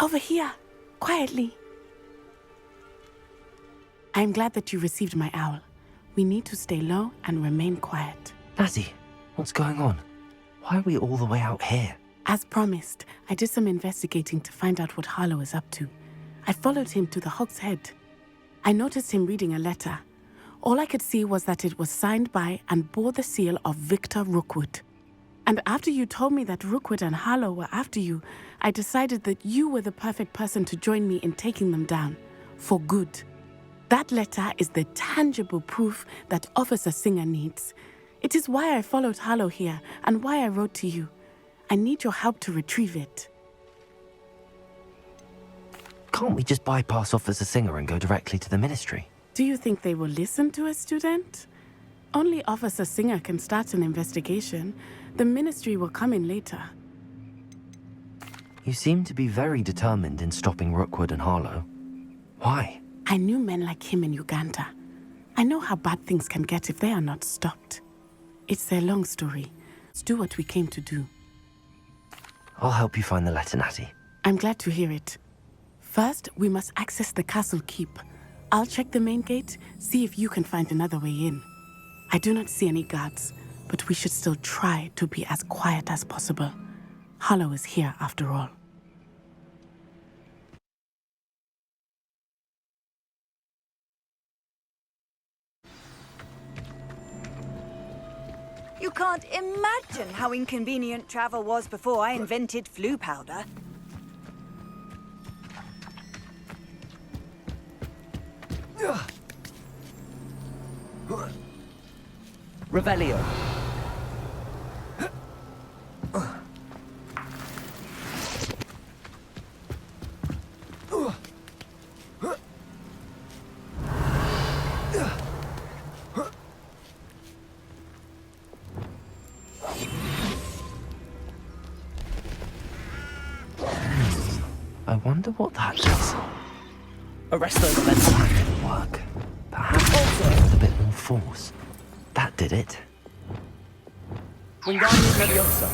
Over here, quietly. I'm glad that you received my owl. We need to stay low and remain quiet. Natty, what's going on? Why are we all the way out here? As promised, I did some investigating to find out what Harlow is up to. I followed him to the Hog's Head. I noticed him reading a letter. All I could see was that it was signed by and bore the seal of Victor Rookwood. And after you told me that Rookwood and Harlow were after you, I decided that you were the perfect person to join me in taking them down. For good. That letter is the tangible proof that Officer Singer needs. It is why I followed Harlow here and why I wrote to you. I need your help to retrieve it. Can't we just bypass Officer Singer and go directly to the Ministry? Do you think they will listen to a student? Only Officer Singer can start an investigation. The Ministry will come in later. You seem to be very determined in stopping Rookwood and Harlow. Why? I knew men like him in Uganda. I know how bad things can get if they are not stopped. It's a long story. Let's do what we came to do. I'll help you find the letter, Natty. I'm glad to hear it. First, we must access the castle keep. I'll check the main gate, see if you can find another way in. I do not see any guards, but we should still try to be as quiet as possible. Harlow is here after all. You can't imagine how inconvenient travel was before I invented flu powder. Revelio. I wonder what that does. Arrest those events. That didn't work. Perhaps with a bit more force. That did it. Wingardium Leviosa.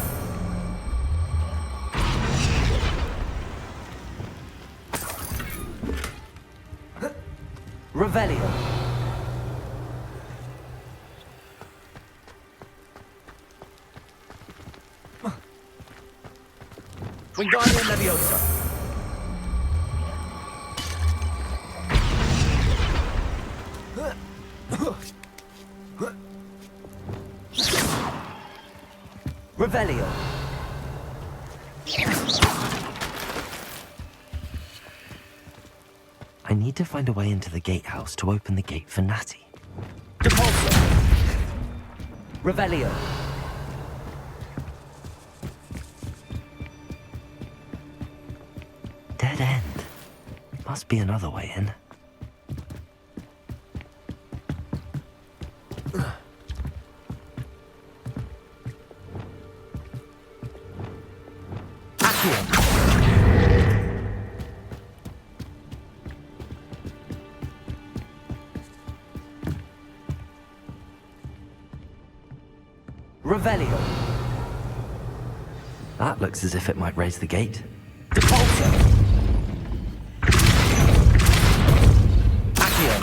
Revelio. Wingardium Leviosa. Revelio. I need to find a way into the gatehouse to open the gate for Natty. Depulso. Revelio. Dead end. Must be another way in. Revelio. That looks as if it might raise the gate. Depulso. Accio.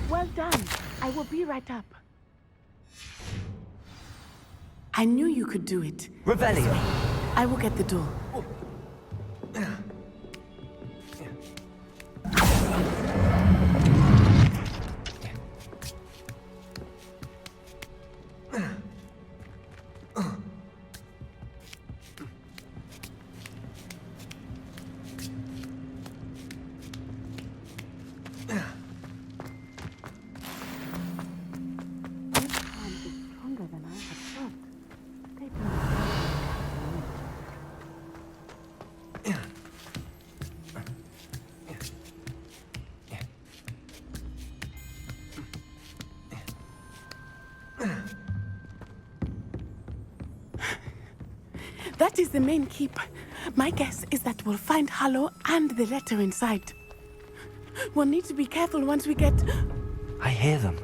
Well done. I will be right up. I knew you could do it. Revelio. I will get the door. That is the main keep. My guess is that we'll find Harlow and the letter inside. We'll need to be careful once we get... I hear them.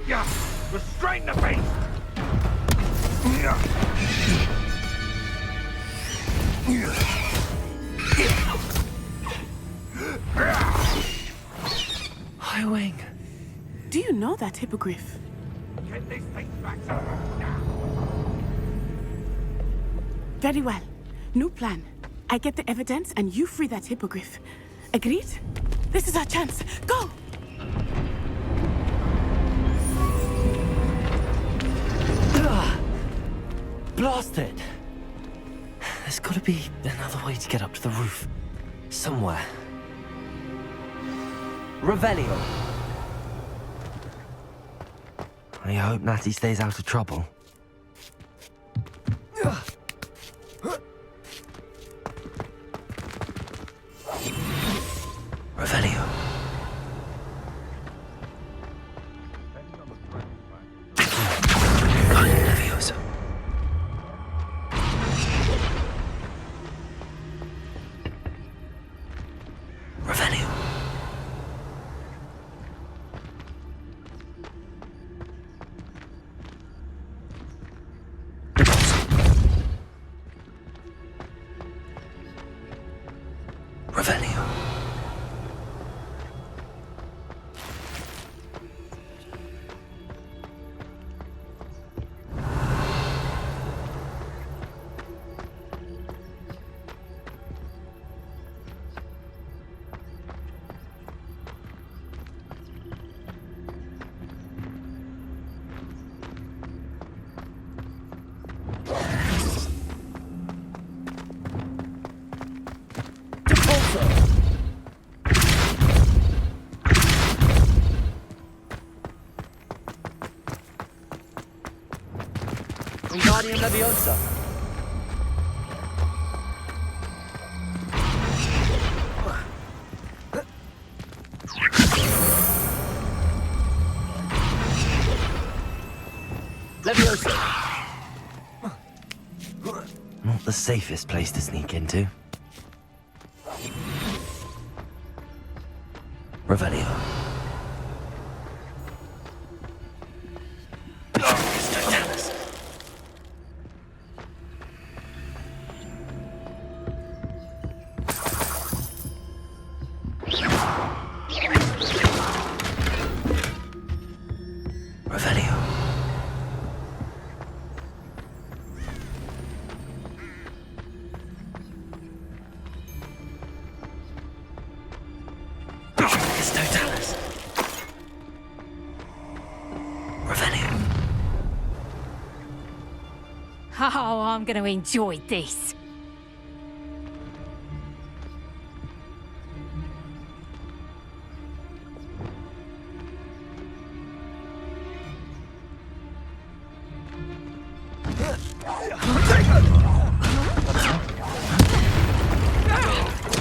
Yeah! Restrain the beast! High wing. Do you know that Hippogriff? Get this thing back to her now. Very well. New plan. I get the evidence and you free that Hippogriff. Agreed? This is our chance. Go! Blasted! There's gotta be another way to get up to the roof. Somewhere. Revelio. I hope Natty stays out of trouble. Revelio. Leviosa. Revelio. Revelio. Wingardium Leviosa. Leviosa. Not the safest place to sneak into. Revelio. Totalis. Revelio. Totalis. Revelio. Oh, I'm going to enjoy this.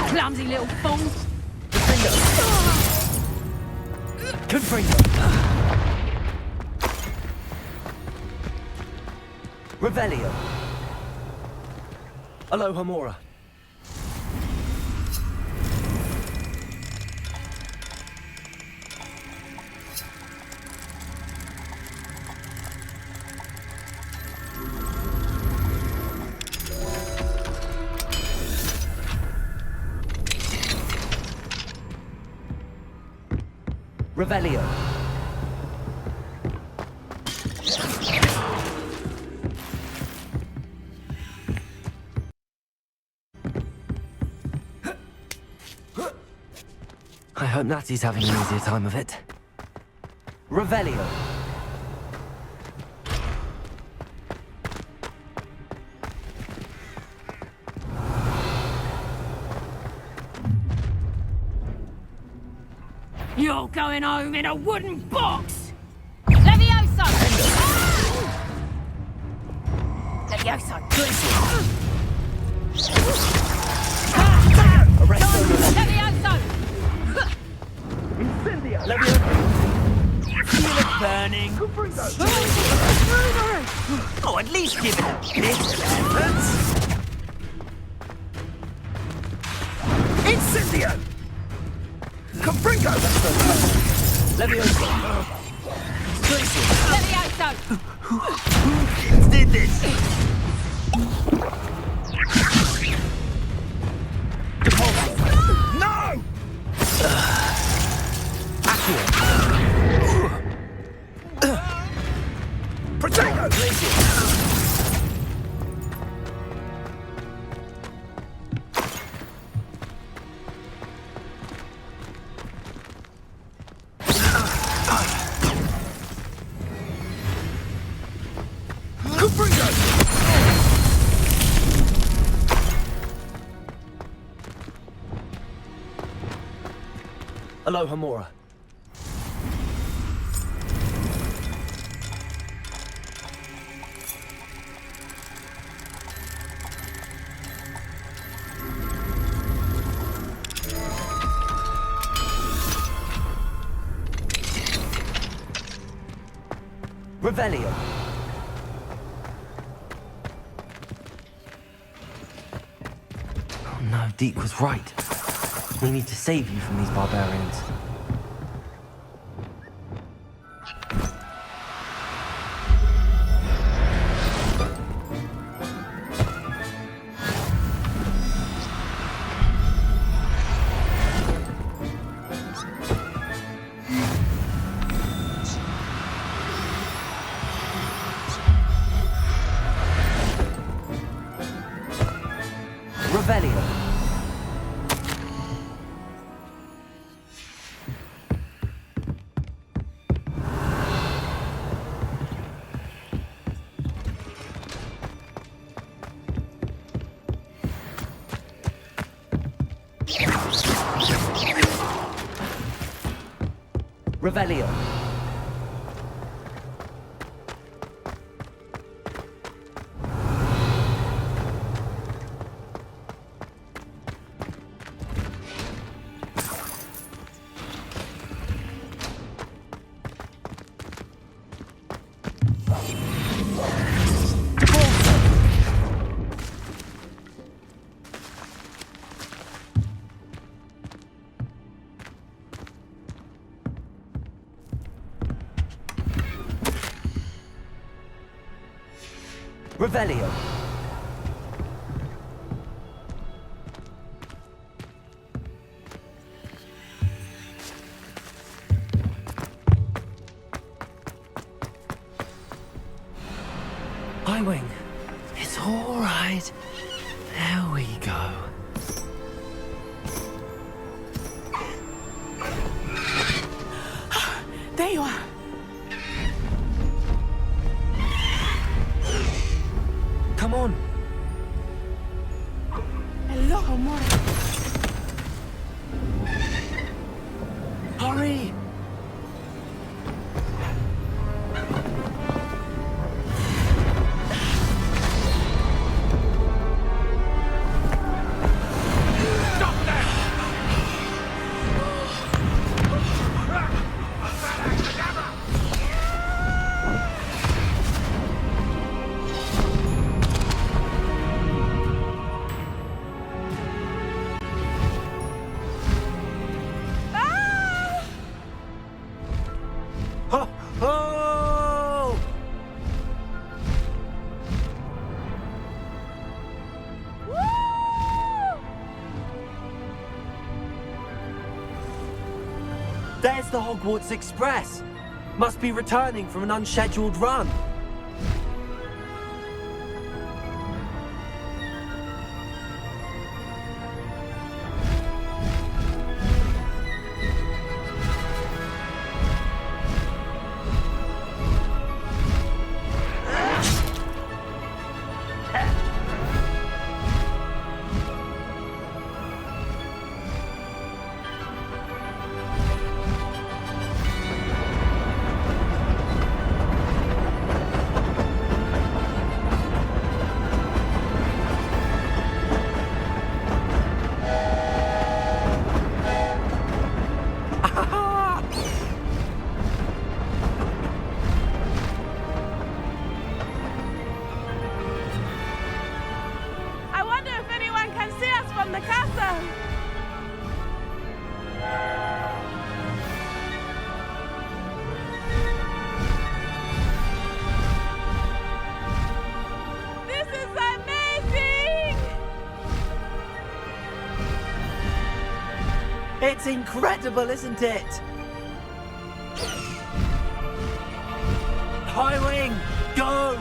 Clumsy little fools. Confringo. Revelio. Alohomora. Revelio. I hope Natty's having an easier time of it. Revelio. You're going home in a wooden box! Levioso! Levioso! Levioso! Feel it burning. Oh, at least give it a bit of effort. Incendio! Confringo! Leviosa. Levioso! Who did this! No! Protego! Aloha Mora. Revelio. Oh no, Deke was right. We need to save you from these barbarians. Revelio. Revelio. Revelio. Highwing. It's all right. There we go. There you are. Come on. Hello, Mora. Hurry. Ho, ho! There's the Hogwarts Express. Must be returning from an unscheduled run. I wonder if anyone can see us from the castle. It's incredible, isn't it? Highwing, go!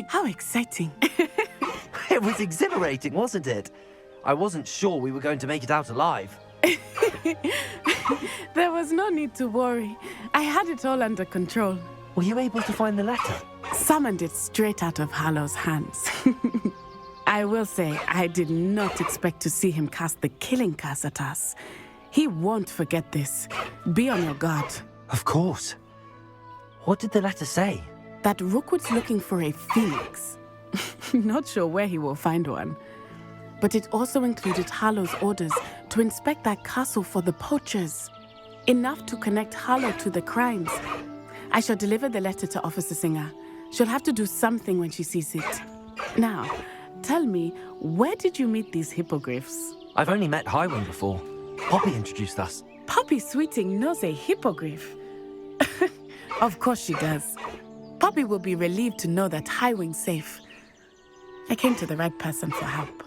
How exciting. It was exhilarating, wasn't it? I wasn't sure we were going to make it out alive. There was no need to worry. I had it all under control. Were you able to find the letter? Summoned it straight out of Harlow's hands. I will say, I did not expect to see him cast the killing curse at us. He won't forget this. Be on your guard. Of course. What did the letter say? That Rookwood's looking for a phoenix. Not sure where he will find one. But it also included Harlow's orders to inspect that castle for the poachers. Enough to connect Harlow to the crimes. I shall deliver the letter to Officer Singer. She'll have to do something when she sees it. Now, tell me, where did you meet these hippogriffs? I've only met Highwing before. Poppy introduced us. Poppy Sweeting knows a hippogriff. Of course she does. Poppy will be relieved to know that Highwing's safe. I came to the right person for help.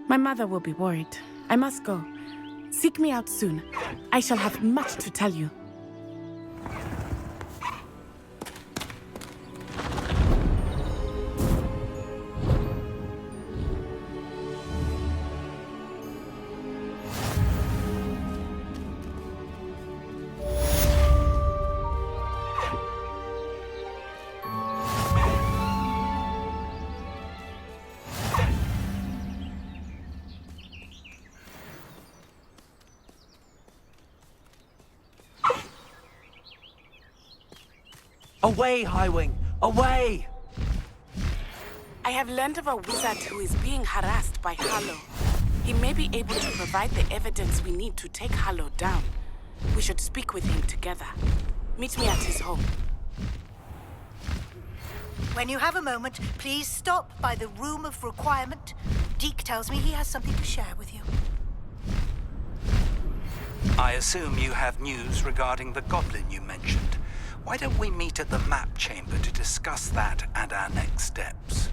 My mother will be worried. I must go. Seek me out soon. I shall have much to tell you. Away, Highwing! Away! I have learned of a wizard who is being harassed by Harlow. He may be able to provide the evidence we need to take Harlow down. We should speak with him together. Meet me at his home. When you have a moment, please stop by the Room of Requirement. Deke tells me he has something to share with you. I assume you have news regarding the goblin you mentioned. Why don't we meet at the map chamber to discuss that and our next steps?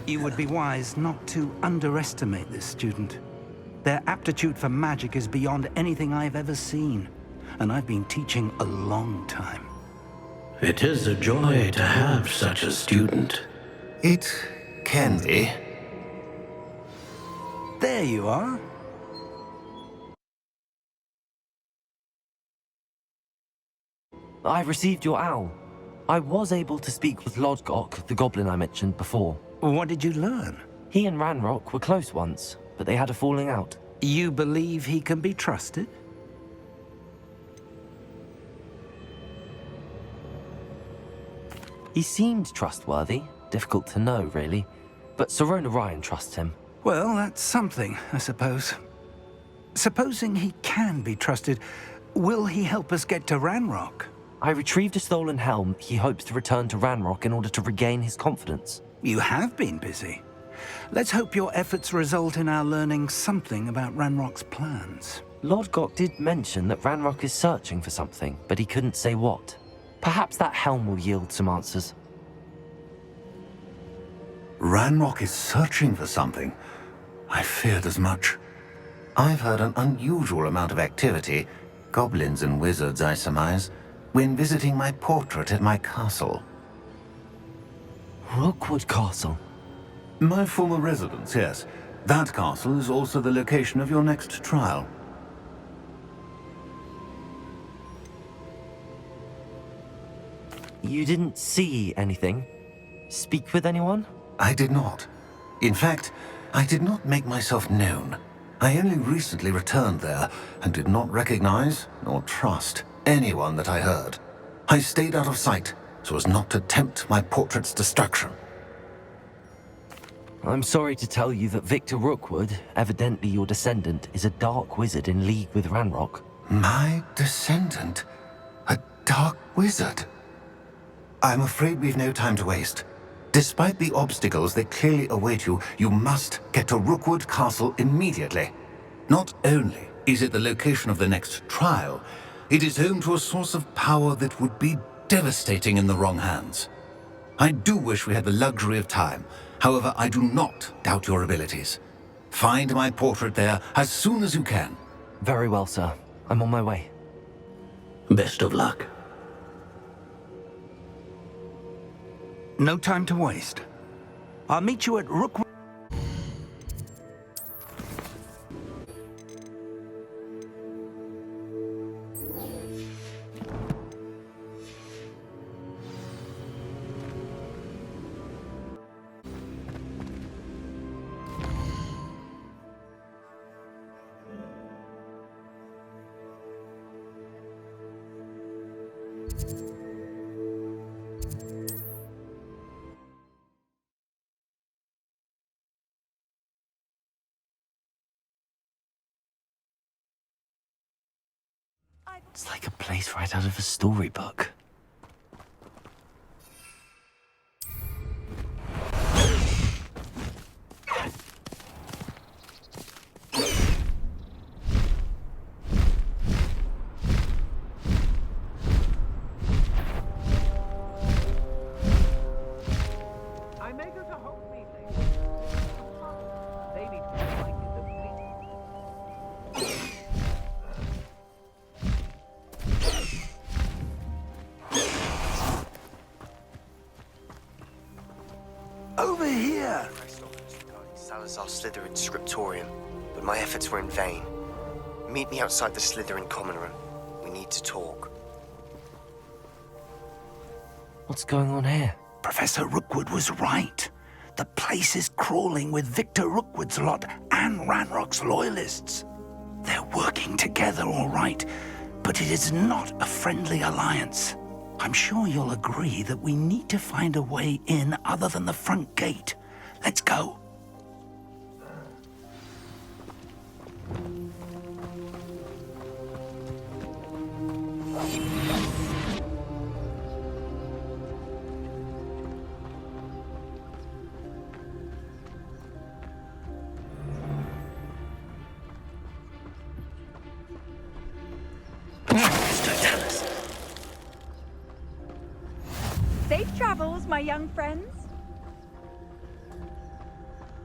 You would be wise not to underestimate this student. Their aptitude for magic is beyond anything I've ever seen, and I've been teaching a long time. It is a joy to have such a student. It can be. There you are. I received your owl. I was able to speak with Lodgok, the goblin I mentioned before. What did you learn? He and Ranrock were close once, but they had a falling out. You believe he can be trusted? He seemed trustworthy. Difficult to know, really. But Sirona Ryan trusts him. Well, that's something, I suppose. Supposing he can be trusted, will he help us get to Ranrock? I retrieved a stolen helm he hopes to return to Ranrock in order to regain his confidence. You have been busy. Let's hope your efforts result in our learning something about Ranrock's plans. Lord Gok did mention that Ranrock is searching for something, but he couldn't say what. Perhaps that helm will yield some answers. Ranrock is searching for something. I feared as much. I've heard an unusual amount of activity, goblins and wizards, I surmise, when visiting my portrait at my castle. Rookwood Castle? My former residence, yes. That castle is also the location of your next trial. You didn't see anything? Speak with anyone? I did not. In fact, I did not make myself known. I only recently returned there and did not recognize nor trust anyone that I heard. I stayed out of sight so as not to tempt my portrait's destruction. I'm sorry to tell you that Victor Rookwood, evidently your descendant, is a dark wizard in league with Ranrock. My descendant? A dark wizard? I'm afraid we've no time to waste. Despite the obstacles that clearly await you, you must get to Rookwood Castle immediately. Not only is it the location of the next trial, it is home to a source of power that would be devastating in the wrong hands. I do wish we had the luxury of time. However, I do not doubt your abilities. Find my portrait there as soon as you can. Very well, sir. I'm on my way. Best of luck. No time to waste. I'll meet you at Rookwood. It's like a place right out of a storybook. I may go to Hope meeting. They need to be reminded that Over here! Salazar Slytherin scriptorium, but my efforts were in vain. Meet me outside the Slytherin common room. We need to talk. What's going on here? Professor Rookwood was right. The place is crawling with Victor Rookwood's lot and Ranrock's loyalists. They're working together, all right, but it is not a friendly alliance. I'm sure you'll agree that we need to find a way in other than the front gate. Let's go. Safe travels, my young friends.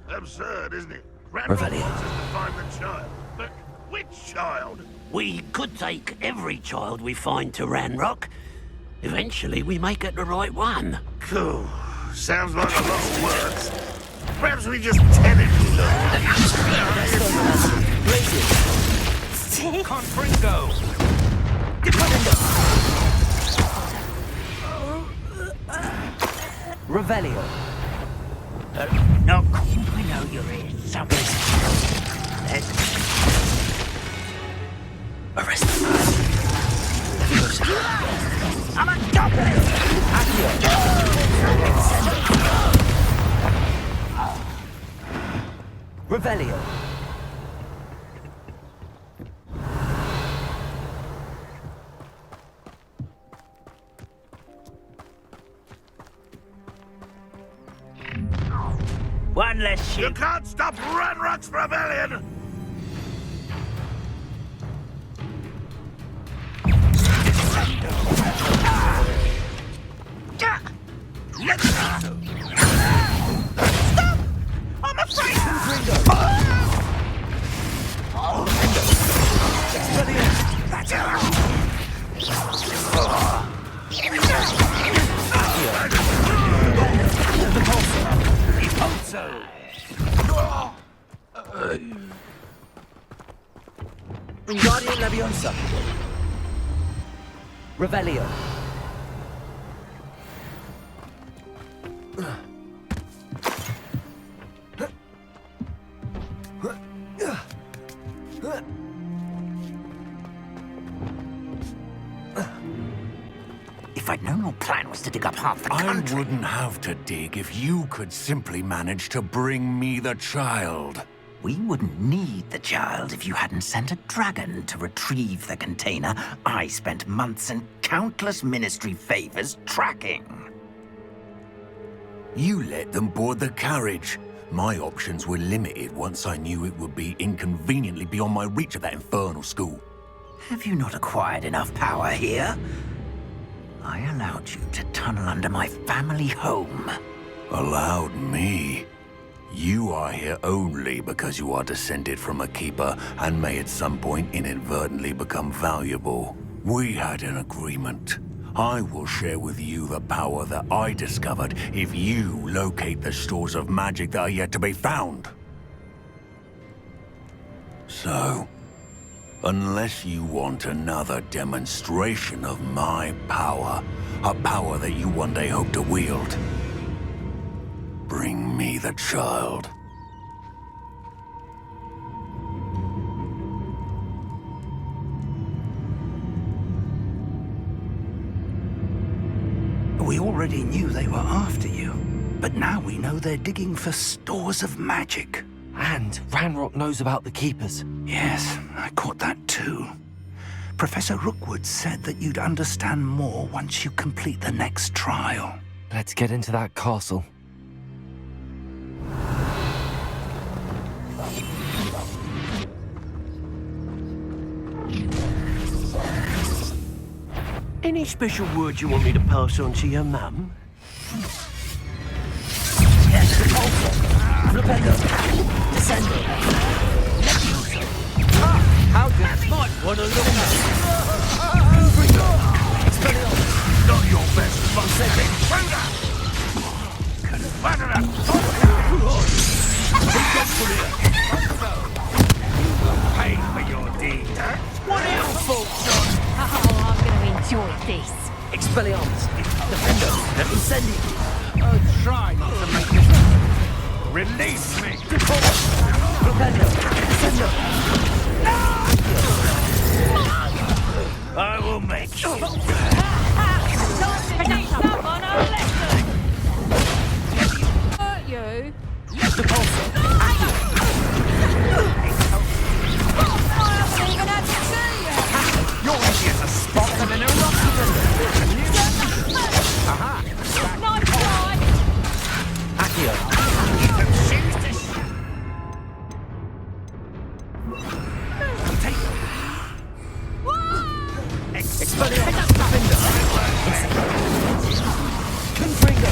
Absurd, isn't it? Ranrock Revelio. wants us to find the child. But which child? We could take every child we find to Ranrock. Eventually, we may get the right one. Cool. Sounds like a lot of words. Perhaps we just technically learn. Confringo! Revelio. No, I know you're here. Somebody. Arrest them. I'm a goblin! Revelio. One less You ship. can't stop Ranrock's rebellion! I'm afraid! Wingardium Leviosa. Revelio. If I'd known your plan was to dig up half the country... I wouldn't have to dig if you could simply manage to bring me the child. We wouldn't need the child if you hadn't sent a dragon to retrieve the container I spent months and countless ministry favors tracking. You let them board the carriage. My options were limited once I knew it would be inconveniently beyond my reach at that infernal school. Have you not acquired enough power here? I allowed you to tunnel under my family home. Allowed me? You are here only because you are descended from a keeper and may at some point inadvertently become valuable. We had an agreement. I will share with you the power that I discovered if you locate the stores of magic that are yet to be found. So, unless you want another demonstration of my power, a power that you one day hope to wield, bring me the child. We already knew they were after you, but now we know they're digging for stores of magic. And Ranrock knows about the Keepers. Yes, I caught that too. Professor Rookwood said that you'd understand more once you complete the next trial. Let's get into that castle. Any special word you want me to pass on to your mum? Flipendo. Descendo. How good? What a little man. Expelliarmus. Not your best fun. Pay for your deed. What are your thoughts on? Oh, I'm gonna enjoy this. Expelliarmus. Defendo. Incendio. Try not to make this. Release me. Flipendo. Descendo. I will make you. Finish someone a lesson. Hurt you? I haven't even had to see you. You're easy as a spot them in a rocky Aha! Nice try. Accio. Expelliarmus. Confringo.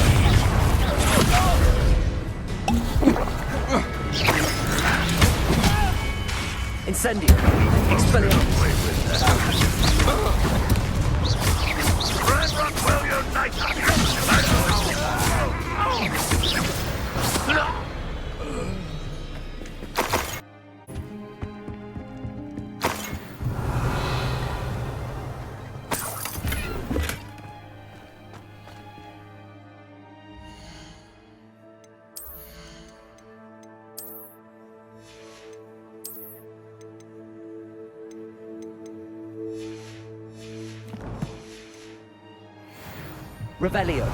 Incendio. Expelliarmus. Ranrock will unite Revelio.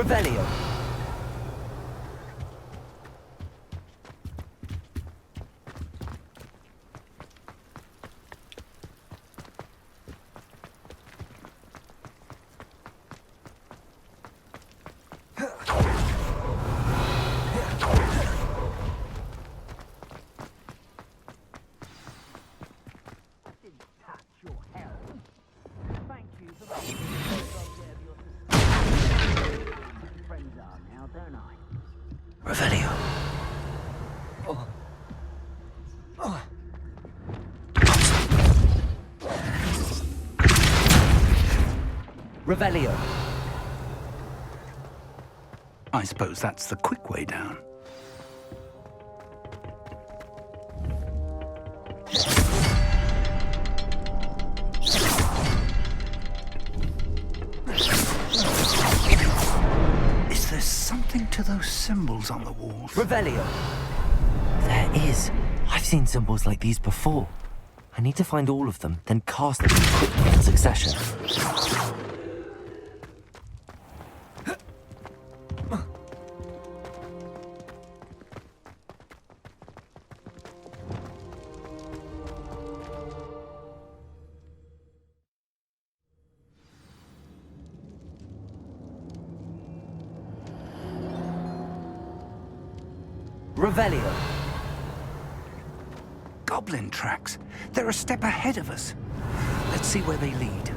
Revelio. Revelio. Revelio. I suppose that's the quick way down. Is there something to those symbols on the walls? Revelio. There is. I've seen symbols like these before. I need to find all of them, then cast them quickly in succession. Revelio. Goblin tracks. They're a step ahead of us. Let's see where they lead.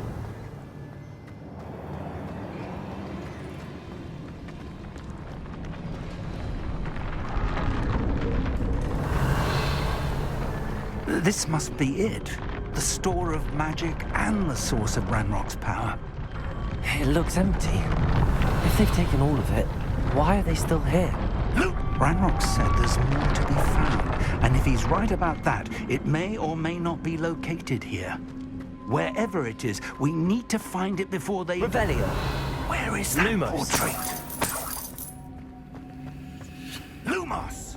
This must be it. The store of magic and the source of Ranrock's power. It looks empty. If they've taken all of it, why are they still here? Look! Ranrock said there's more to be found, and if he's right about that, it may or may not be located here. Wherever it is, we need to find it before they... Revelio. Where is that Lumos. portrait? Lumos!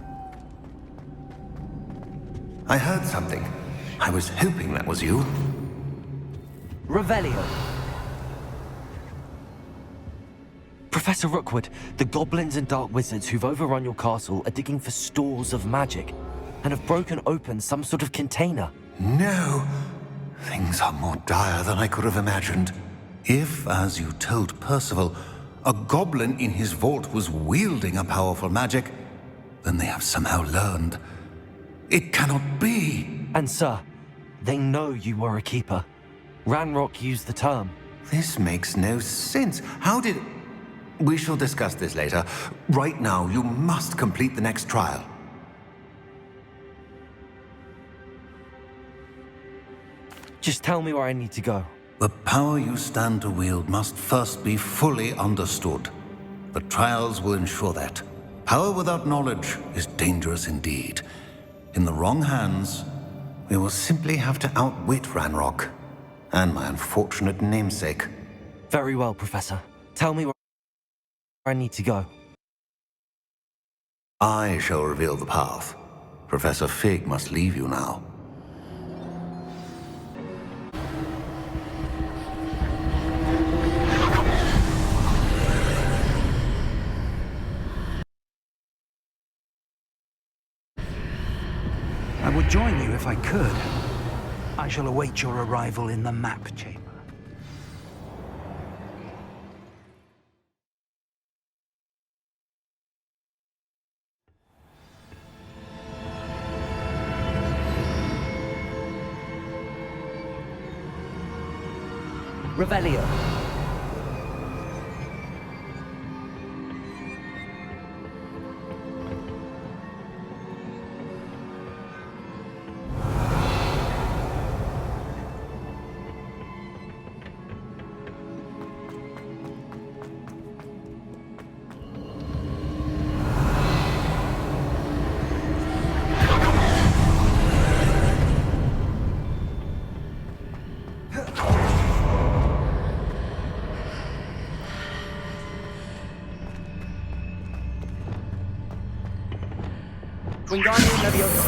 I heard something. I was hoping that was you. Revelio. Professor Rookwood, the goblins and dark wizards who've overrun your castle are digging for stores of magic and have broken open some sort of container. No. Things are more dire than I could have imagined. If, as you told Percival, a goblin in his vault was wielding a powerful magic, then they have somehow learned. It cannot be. And sir, they know you were a keeper. Ranrock used the term. This makes no sense. How did... We shall discuss this later. Right now, you must complete the next trial. Just tell me where I need to go. The power you stand to wield must first be fully understood. The trials will ensure that. Power without knowledge is dangerous indeed. In the wrong hands, we will simply have to outwit Ranrock and my unfortunate namesake. Very well, Professor. Tell me where I need to go. I shall reveal the path. Professor Fig must leave you now. I would join you if I could. I shall await your arrival in the map chamber. Revelio. Wingardium Leviosa.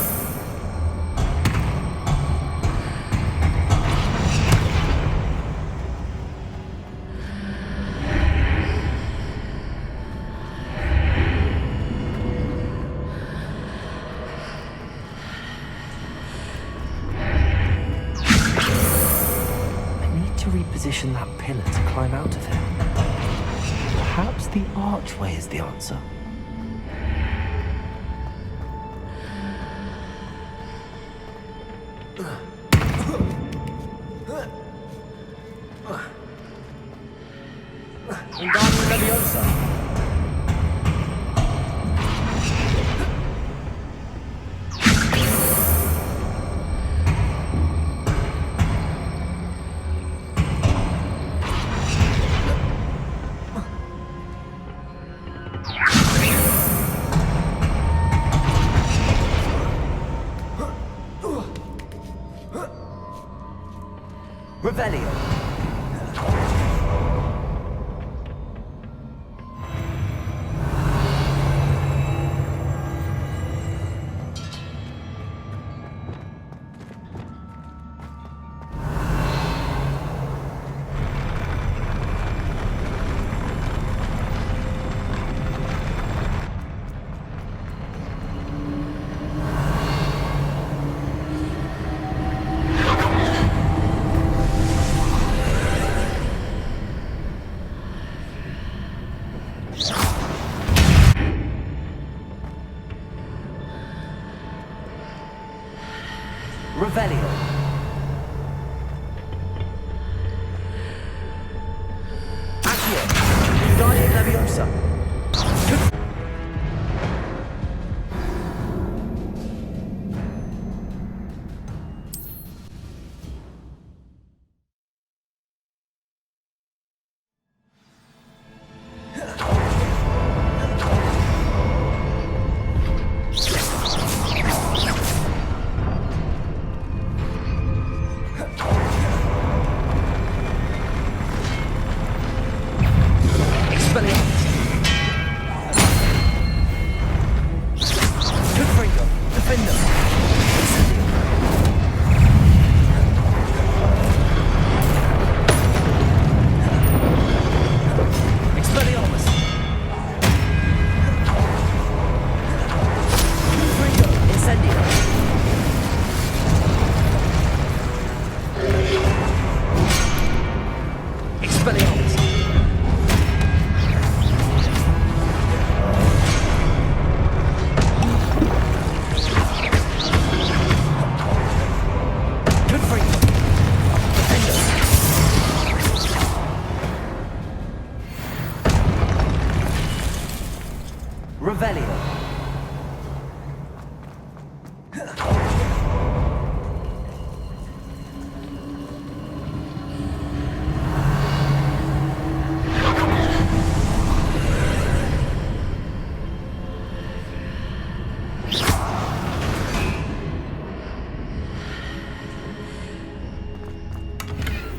to reposition that pillar to climb out of here. Perhaps the archway is the answer. Wingardium Leviosa. Revelio. Revelio. Accio. Wingardium Leviosa.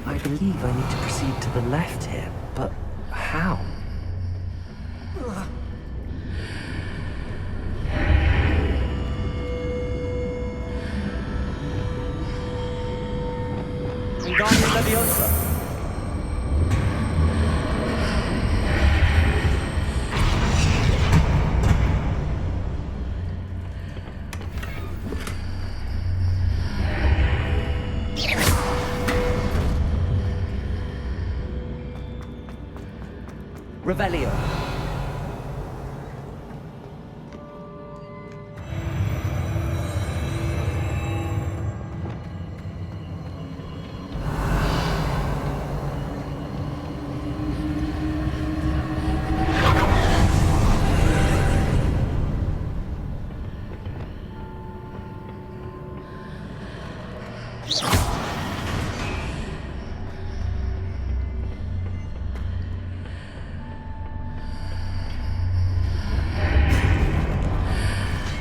I believe I need to proceed to the left here, but how? Wingardium Leviosa. Revelio.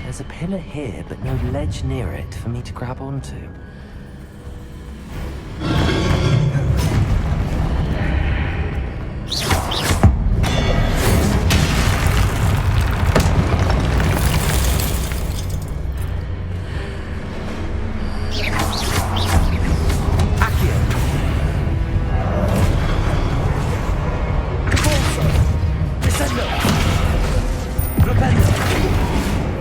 There's a pillar here, but no ledge near it for me to grab onto.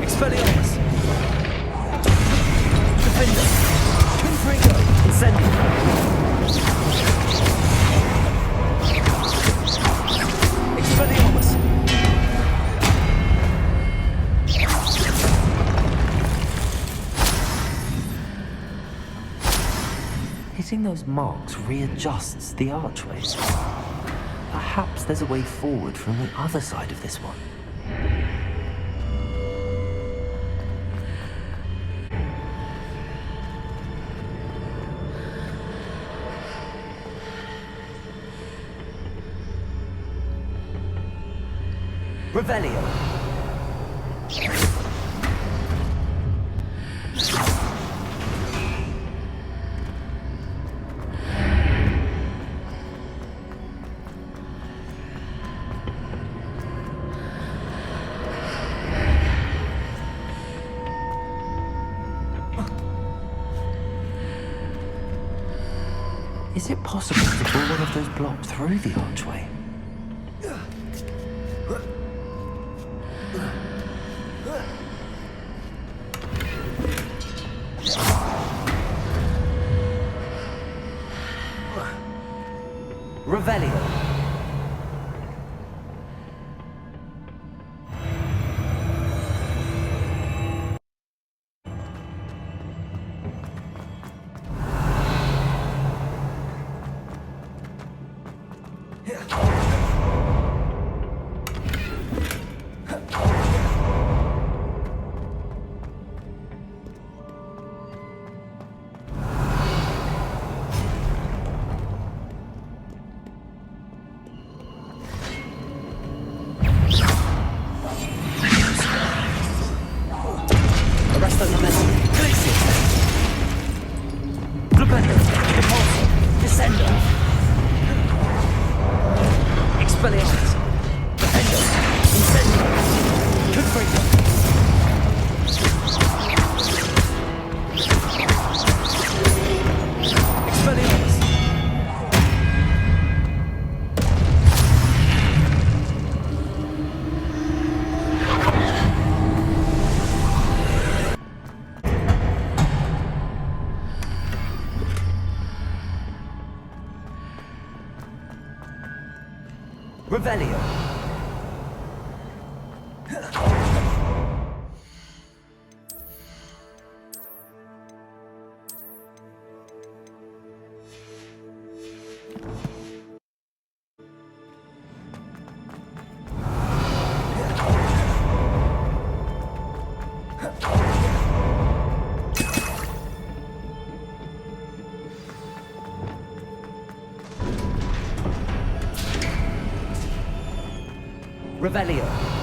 Expelliarmus! Defender! Hitting those marks readjusts the archways. Perhaps there's a way forward from the other side of this one. Revelio. Is it possible to pull one of those blocks through the archway? Revelio. Revelio. Revelio.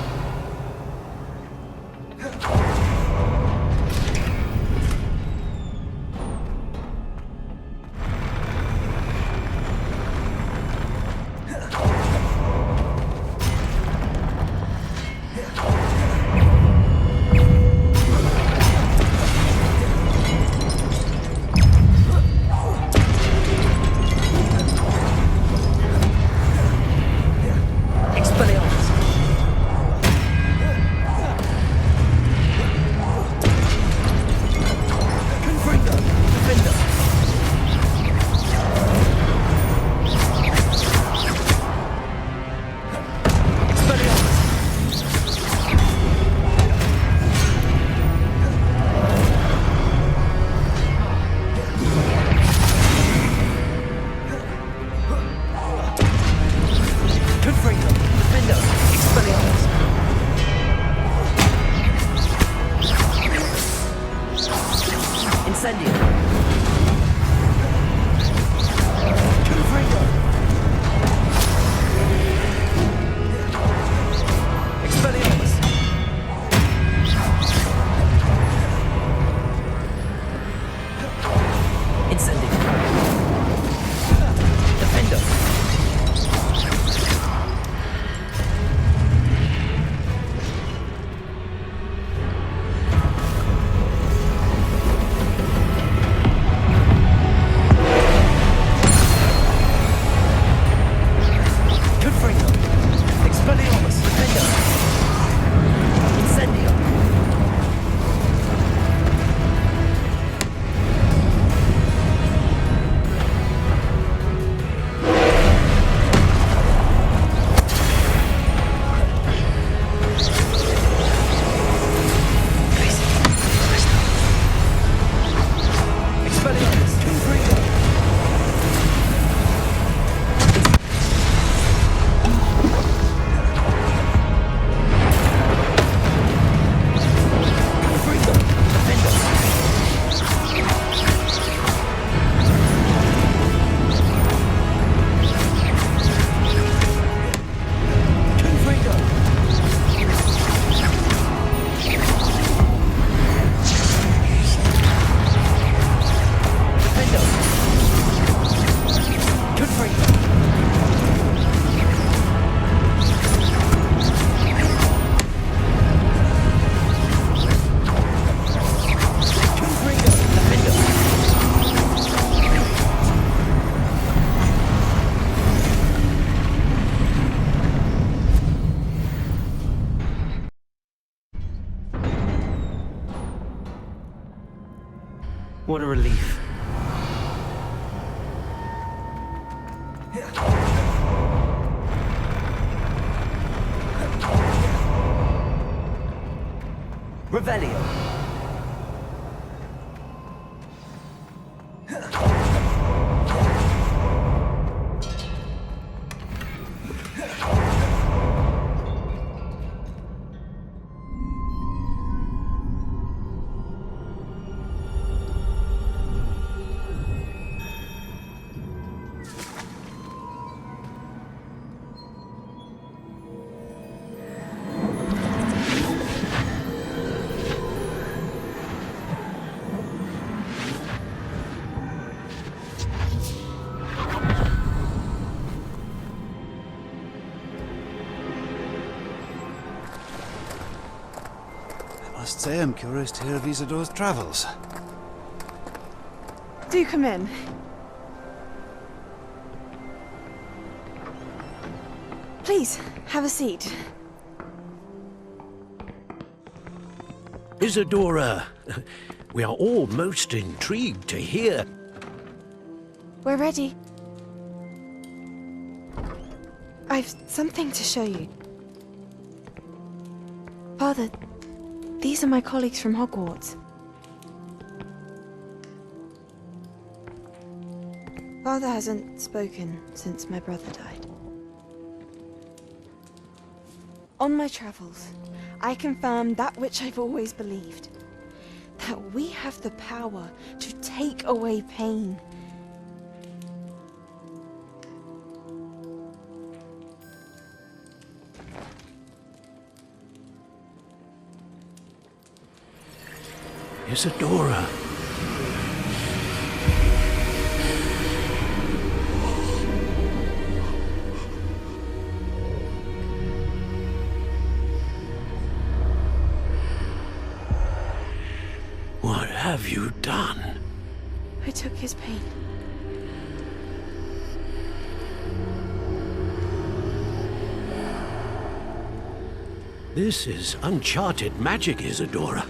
Revelio. I must say I'm curious to hear of Isadore's travels. Do come in. Please, have a seat. Isadora, we are all most intrigued to hear. We're ready. I've something to show you. Father, these are my colleagues from Hogwarts. Father hasn't spoken since my brother died. On my travels, I confirmed that which I've always believed. That we have the power to take away pain. Isadora. What have you done? I took his pain. This is uncharted magic, Isadora.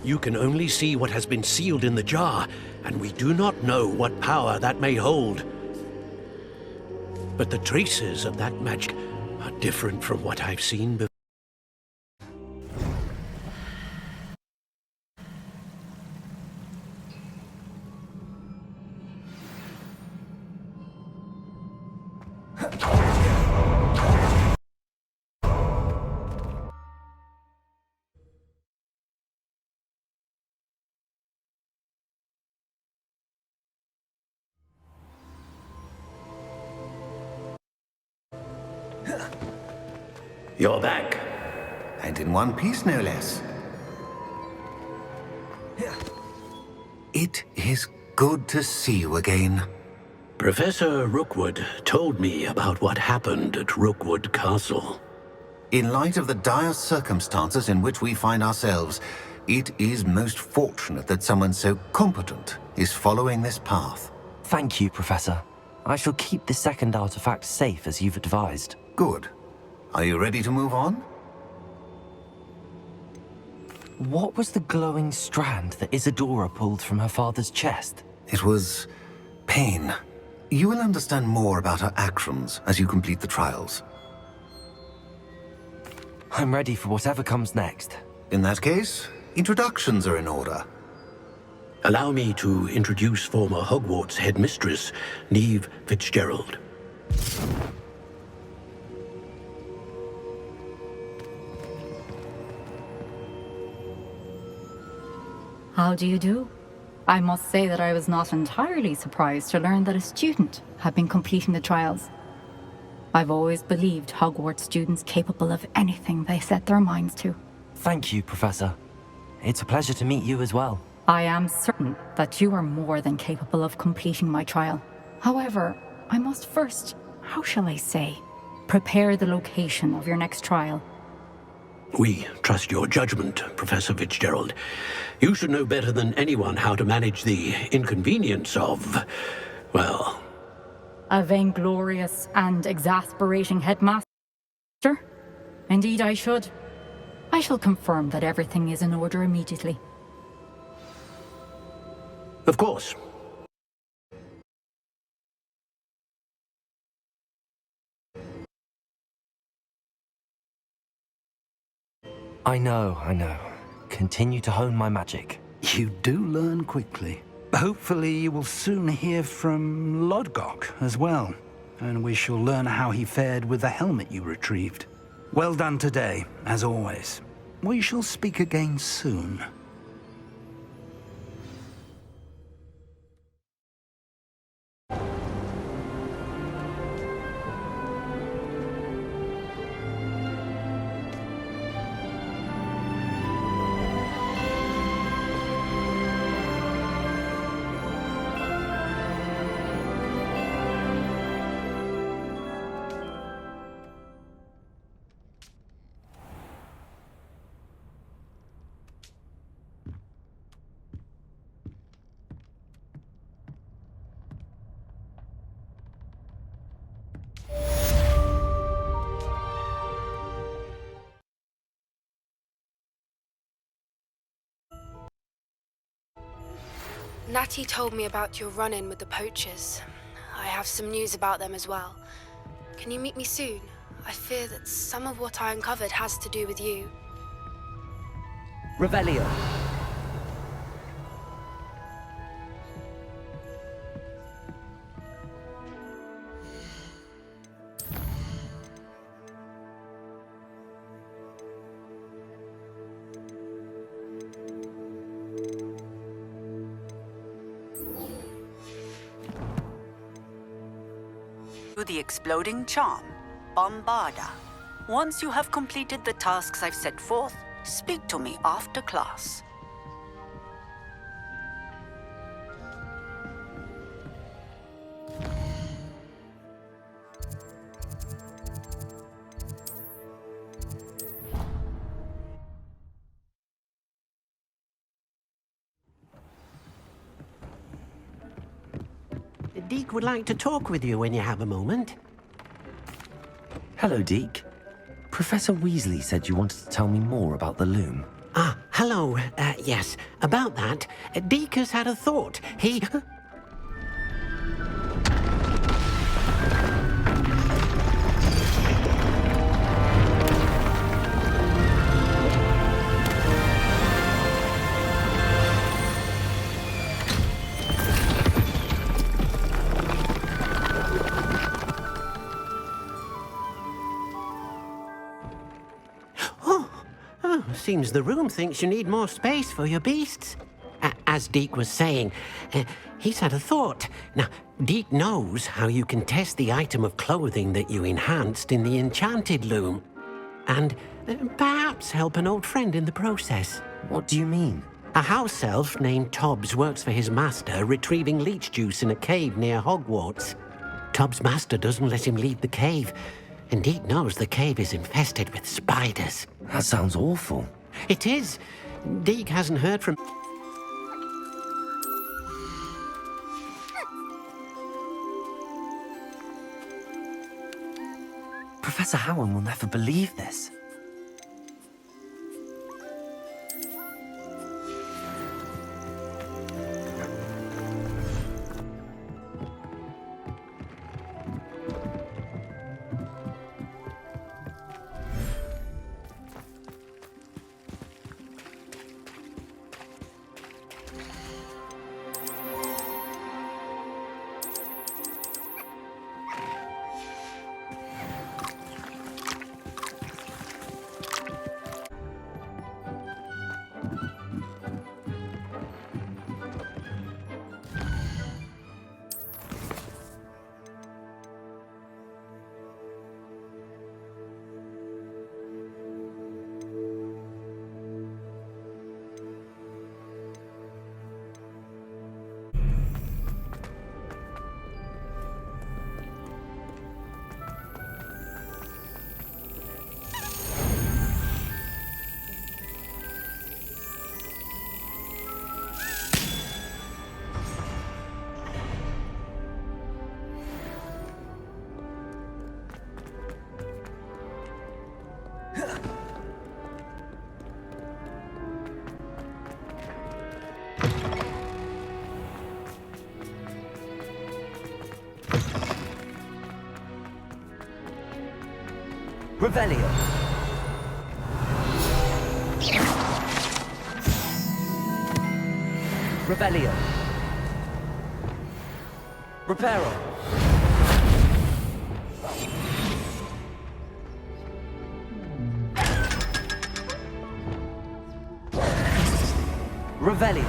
You can only see what has been sealed in the jar, and we do not know what power that may hold. But the traces of that magic are different from what I've seen before. You're back. And in one piece, no less. It is good to see you again. Professor Rookwood told me about what happened at Rookwood Castle. In light of the dire circumstances in which we find ourselves, it is most fortunate that someone so competent is following this path. Thank you, Professor. I shall keep the second artifact safe as you've advised. Good. Are you ready to move on? What was the glowing strand that Isadora pulled from her father's chest? It was pain. You will understand more about her actions as you complete the trials. I'm ready for whatever comes next. In that case, introductions are in order. Allow me to introduce former Hogwarts headmistress, Neve Fitzgerald. How do you do? I must say that I was not entirely surprised to learn that a student had been completing the trials. I've always believed Hogwarts students capable of anything they set their minds to. Thank you, Professor. It's a pleasure to meet you as well. I am certain that you are more than capable of completing my trial. However, I must first, how shall I say, prepare the location of your next trial. We trust your judgment, Professor Fitzgerald. You should know better than anyone how to manage the inconvenience of, well... A vainglorious and exasperating headmaster? Indeed I should. I shall confirm that everything is in order immediately. Of course. I know. Continue to hone my magic. You do learn quickly. Hopefully you will soon hear from Lodgok as well, and we shall learn how he fared with the helmet you retrieved. Well done today, as always. We shall speak again soon. Natty told me about your run-in with the poachers. I have some news about them as well. Can you meet me soon? I fear that some of what I uncovered has to do with you. Revelio. The exploding charm, Bombarda. Once you have completed the tasks I've set forth, speak to me after class. Deke would like to talk with you when you have a moment. Hello, Deke. Professor Weasley said you wanted to tell me more about the loom. Ah, hello. Yes, about that. Deke has had a thought. He... Seems the room thinks you need more space for your beasts. As Deke was saying, he's had a thought. Now, Deke knows how you can test the item of clothing that you enhanced in the enchanted loom. And perhaps help an old friend in the process. What do you mean? A house elf named Tobbs works for his master, retrieving leech juice in a cave near Hogwarts. Tobbs' master doesn't let him leave the cave, and Deke knows the cave is infested with spiders. That sounds awful. It is. Deke hasn't heard from... Professor Howard will never believe this. Revelio. Revelio. Reparo. Revelio.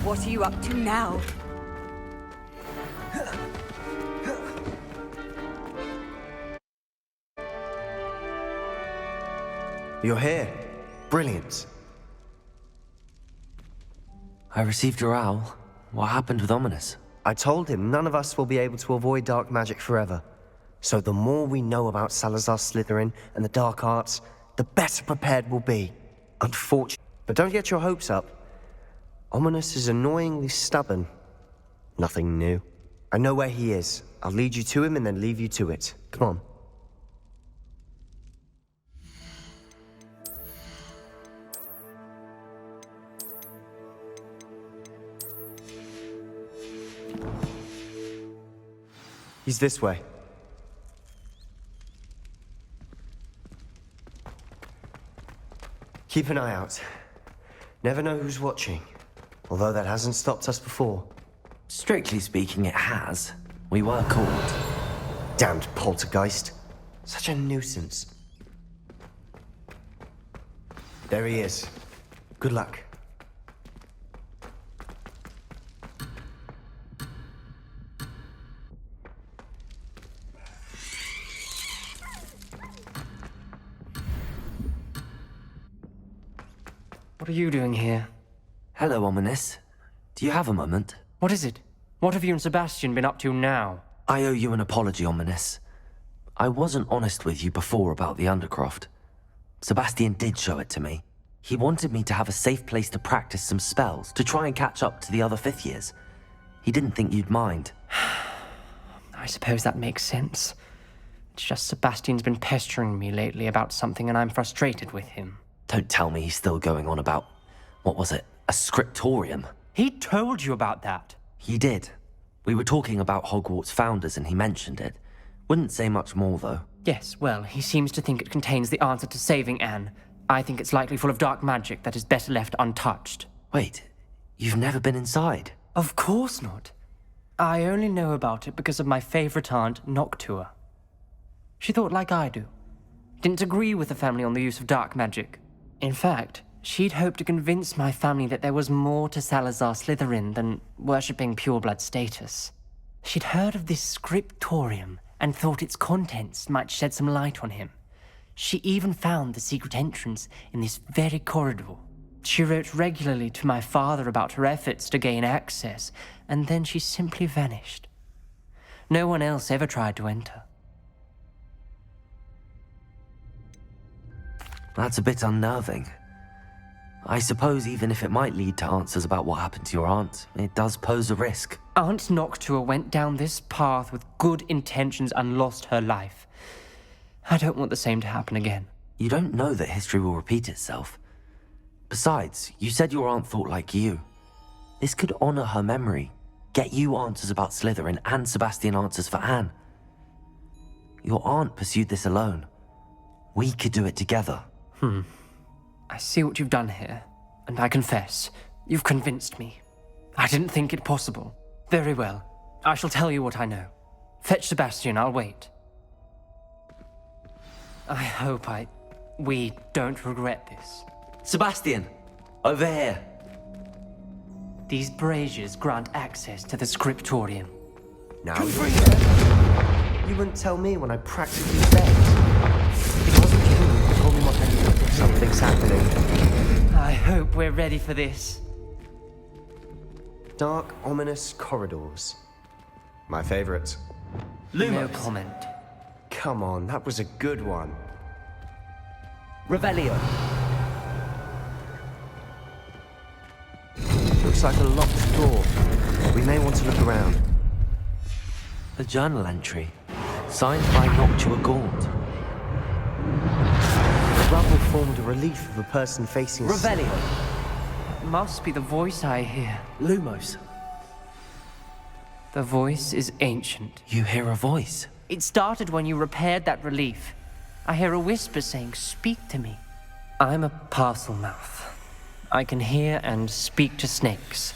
What are you up to now? You're here. Brilliant. I received your owl. What happened with Ominous? I told him none of us will be able to avoid dark magic forever. So the more we know about Salazar Slytherin and the dark arts, the better prepared we'll be. Unfortunately. But don't get your hopes up. Ominous is annoyingly stubborn. Nothing new. I know where he is. I'll lead you to him and then leave you to it. Come on. He's this way. Keep an eye out. Never know who's watching. Although that hasn't stopped us before. Strictly speaking, it has. We were caught. Damned poltergeist. Such a nuisance. There he is. Good luck. What are you doing here? Hello, Ominous. Do you have a moment? What is it? What have you and Sebastian been up to now? I owe you an apology, Ominous. I wasn't honest with you before about the Undercroft. Sebastian did show it to me. He wanted me to have a safe place to practice some spells, to try and catch up to the other fifth years. He didn't think you'd mind. I suppose that makes sense. It's just Sebastian's been pestering me lately about something and I'm frustrated with him. Don't tell me he's still going on about, what was it, a scriptorium? He told you about that. He did. We were talking about Hogwarts founders and he mentioned it. Wouldn't say much more, though. Yes, well, he seems to think it contains the answer to saving Anne. I think it's likely full of dark magic that is better left untouched. Wait, you've never been inside? Of course not. I only know about it because of my favorite aunt, Noctua. She thought like I do. Didn't agree with the family on the use of dark magic. In fact, she'd hoped to convince my family that there was more to Salazar Slytherin than worshipping pureblood status. She'd heard of this scriptorium and thought its contents might shed some light on him. She even found the secret entrance in this very corridor. She wrote regularly to my father about her efforts to gain access, and then she simply vanished. No one else ever tried to enter. That's a bit unnerving. I suppose even if it might lead to answers about what happened to your aunt, it does pose a risk. Aunt Noctua went down this path with good intentions and lost her life. I don't want the same to happen again. You don't know that history will repeat itself. Besides, you said your aunt thought like you. This could honor her memory, get you answers about Slytherin and Sebastian answers for Anne. Your aunt pursued this alone. We could do it together. I see what you've done here, and I confess, you've convinced me. I didn't think it possible. Very well. I shall tell you what I know. Fetch Sebastian, I'll wait. I hope we don't regret this. Sebastian! Over here! These braziers grant access to the scriptorium. Now you wouldn't tell me when I practically begged. It wasn't you who told me what I knew if something's happening. I hope we're ready for this. Dark, ominous corridors. My favorite. No comment. Come on, that was a good one. Revelio. Looks like a locked door. We may want to look around. A journal entry, signed by Noctua Gaunt. The rubble formed a relief of a person facing Revelio. It must be the voice I hear. Lumos. The voice is ancient. You hear a voice? It started when you repaired that relief. I hear a whisper saying, "Speak to me." I'm a parcel mouth. I can hear and speak to snakes.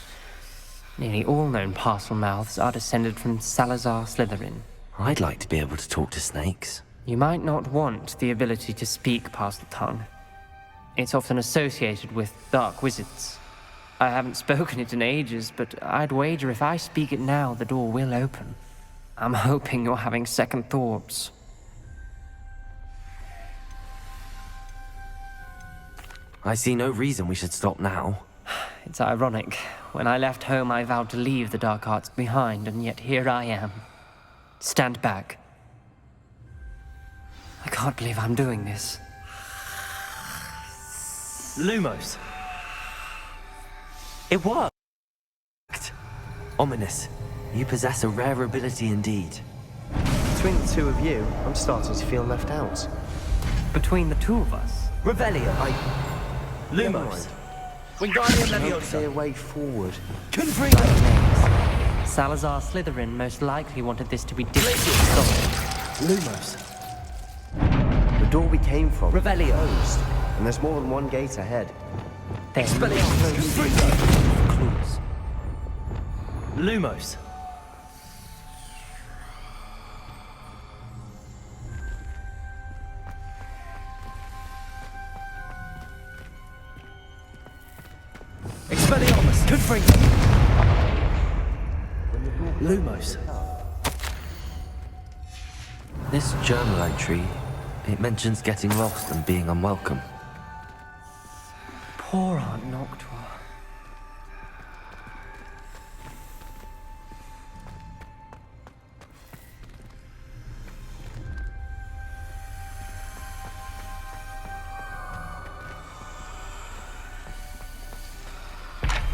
Nearly all known parcel mouths are descended from Salazar Slytherin. I'd like to be able to talk to snakes. You might not want the ability to speak parcel tongue. It's often associated with dark wizards. I haven't spoken it in ages, but I'd wager if I speak it now, the door will open. I'm hoping you're having second thoughts. I see no reason we should stop now. It's ironic. When I left home, I vowed to leave the dark arts behind, and yet here I am. Stand back. I can't believe I'm doing this. Lumos. It worked! Ominous. You possess a rare ability indeed. Between the two of you, I'm starting to feel left out. Between the two of us? Revelio. Lumos. Wingardium No Leviosa. clear way forward. Confringo. Salazar Slytherin most likely wanted this to be difficult. Lumos. The door we came from Revelio. closed, and there's more than one gate ahead. Expelliarmus. Confringo. Clues. Lumos. Expelliarmus. Confringo. Lumos. This journal entry, it mentions getting lost and being unwelcome. Poor Aunt Noctua.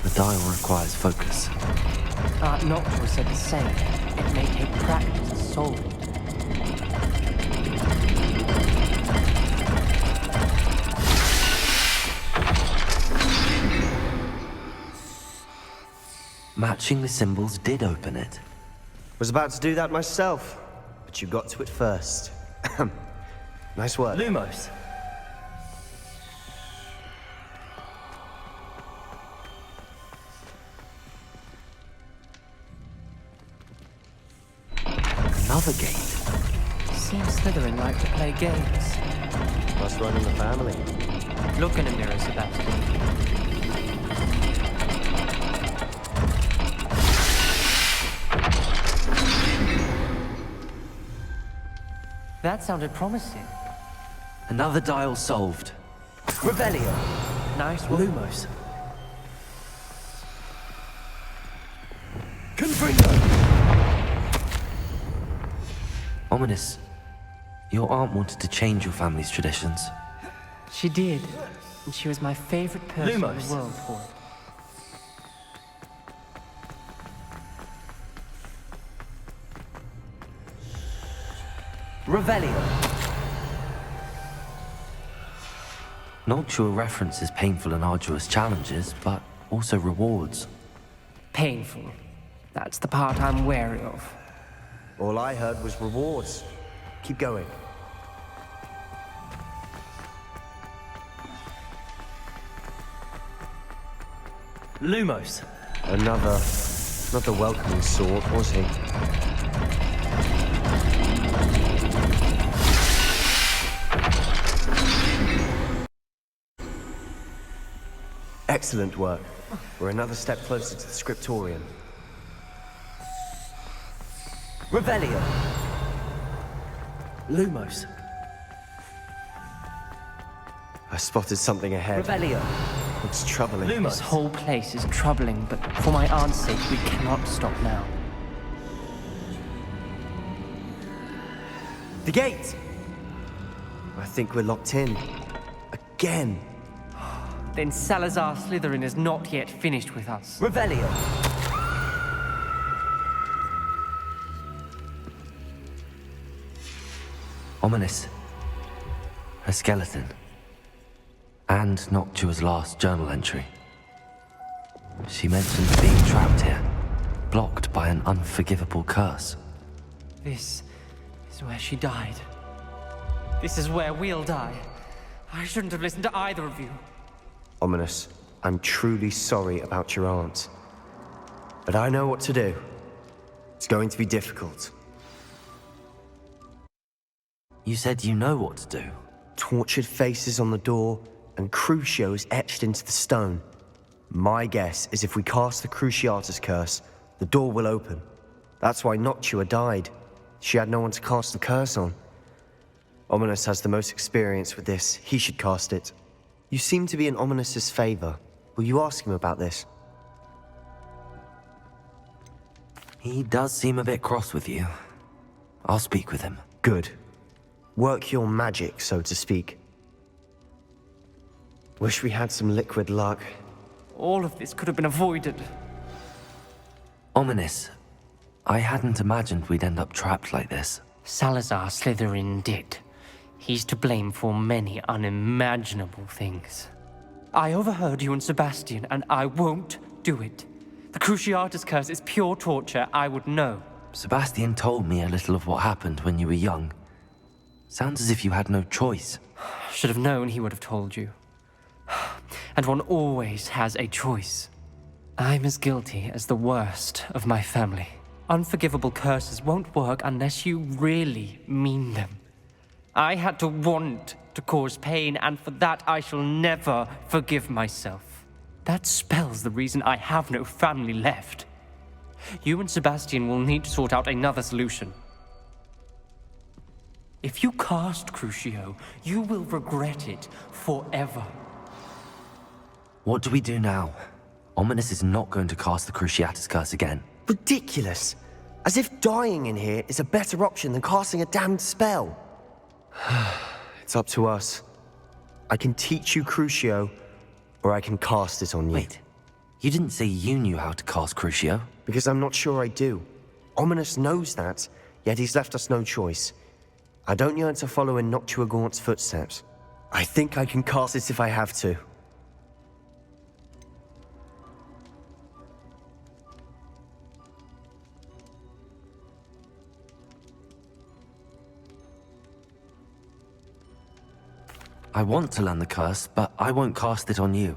The dial requires focus. Aunt Noctua said the same. It may take practice to solve it. Matching the symbols did open it. Was about to do that myself, but you got to it first. Nice work. Lumos. Another gate. Seems Slytherin like to play games. Must run in the family. Look in a mirror, Sebastian. That sounded promising. Another dial solved. Revelio. Nice work. Lumos. Confringo. Ominous. Your aunt wanted to change your family's traditions. She did. And she was my favorite person in Lumos. the world for it. Revelio. Noctua references painful and arduous challenges, but also rewards. Painful. That's the part I'm wary of. All I heard was rewards. Keep going. Lumos. Another, not the welcoming sort, was he? Excellent work. We're another step closer to the scriptorium. Revelio. Lumos. I spotted something ahead. Revelio. Looks troubling. Lumos. This whole place is troubling, but for my aunt's sake, we cannot stop now. The gate! I think we're locked in. Again. Then Salazar Slytherin is not yet finished with us. Revelio. Ominous. A skeleton. And Noctua's last journal entry. She mentions being trapped here. blocked by an unforgivable curse. This is where she died. This is where we'll die. I shouldn't have listened to either of you. Ominous, I'm truly sorry about your aunt. But I know what to do. It's going to be difficult. You said you know what to do. Tortured faces on the door, and Crucios etched into the stone. My guess is if we cast the Cruciatus curse, the door will open. That's why Noctua died. She had no one to cast the curse on. Ominous has the most experience with this. He should cast it. You seem to be in Ominous's favor. Will you ask him about this? He does seem a bit cross with you. I'll speak with him. Good. Work your magic, so to speak. Wish we had some liquid luck. All of this could have been avoided. Ominous. I hadn't imagined we'd end up trapped like this. Salazar Slytherin did. He's to blame for many unimaginable things. I overheard you and Sebastian, and I won't do it. The Cruciatus curse is pure torture, I would know. Sebastian told me a little of what happened when you were young. Sounds as if you had no choice. Should have known he would have told you. And one always has a choice. I'm as guilty as the worst of my family. Unforgivable curses won't work unless you really mean them. I had to want to cause pain, and for that I shall never forgive myself. That spells the reason I have no family left. You and Sebastian will need to sort out another solution. If you cast Crucio, you will regret it forever. What do we do now? Ominous is not going to cast the Cruciatus curse again. Ridiculous. As if dying in here is a better option than casting a damned spell. It's up to us. I can teach you Crucio, or I can cast it on you. Wait, you didn't say you knew how to cast Crucio? Because I'm not sure I do. Ominous knows that, yet he's left us no choice. I don't yearn to follow in Noctua Gaunt's footsteps. I think I can cast it if I have to. I want to learn the curse, but I won't cast it on you.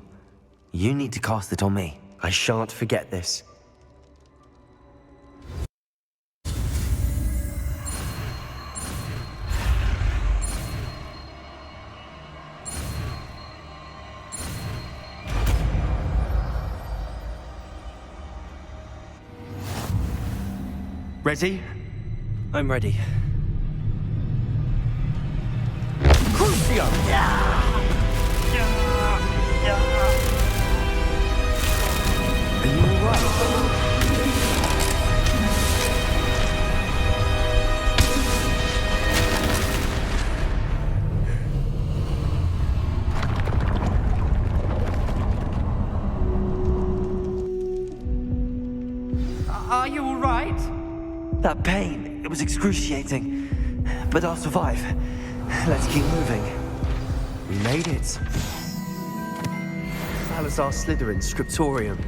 You need to cast it on me. I shan't forget this. Ready? I'm ready. Crucio! Are you alright? Are you alright? That pain, it was excruciating. But I'll survive. Let's keep moving. We made it. Salazar Slytherin Scriptorium.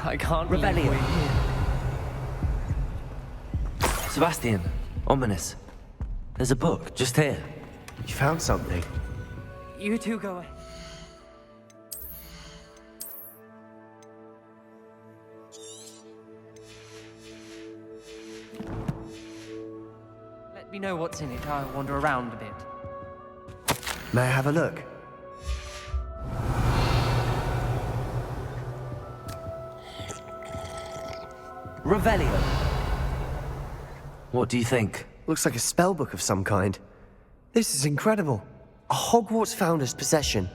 I can't believe we're here. Sebastian, Ominous. There's a book just here. You found something. You two go ahead. Let me know what's in it. I'll wander around a bit. May I have a look? Revelio. What do you think? Looks like a spellbook of some kind. This is incredible. A Hogwarts founder's possession.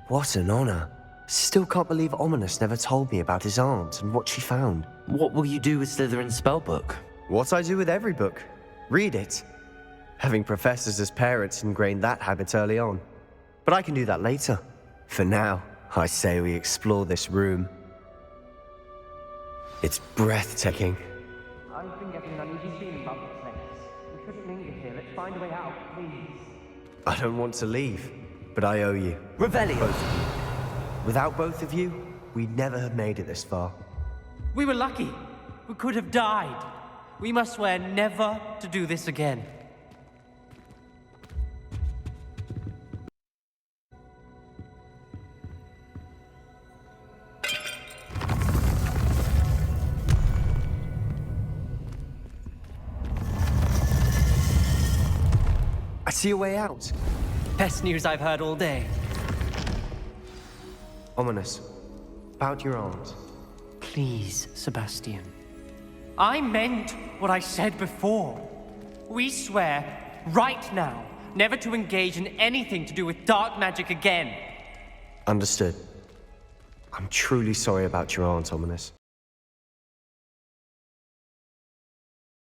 What an honor. Still can't believe Ominous never told me about his aunt and what she found. What will you do with Slytherin's spellbook? What I do with every book. Read it. Having professors as parents ingrained that habit early on. But I can do that later. For now, I say we explore this room. It's breathtaking. I've been getting an uneasy feeling about this place. We shouldn't linger here. Let's find a way out, please. I don't want to leave, but I owe you. Revelio. Both of you. Without both of you, we'd never have made it this far. We were lucky. We could have died. We must swear never to do this again. I see a way out. Best news I've heard all day. Ominous. About your aunt. Please, Sebastian. I meant what I said before. We swear, right now, never to engage in anything to do with dark magic again. Understood. I'm truly sorry about your aunt, Ominous.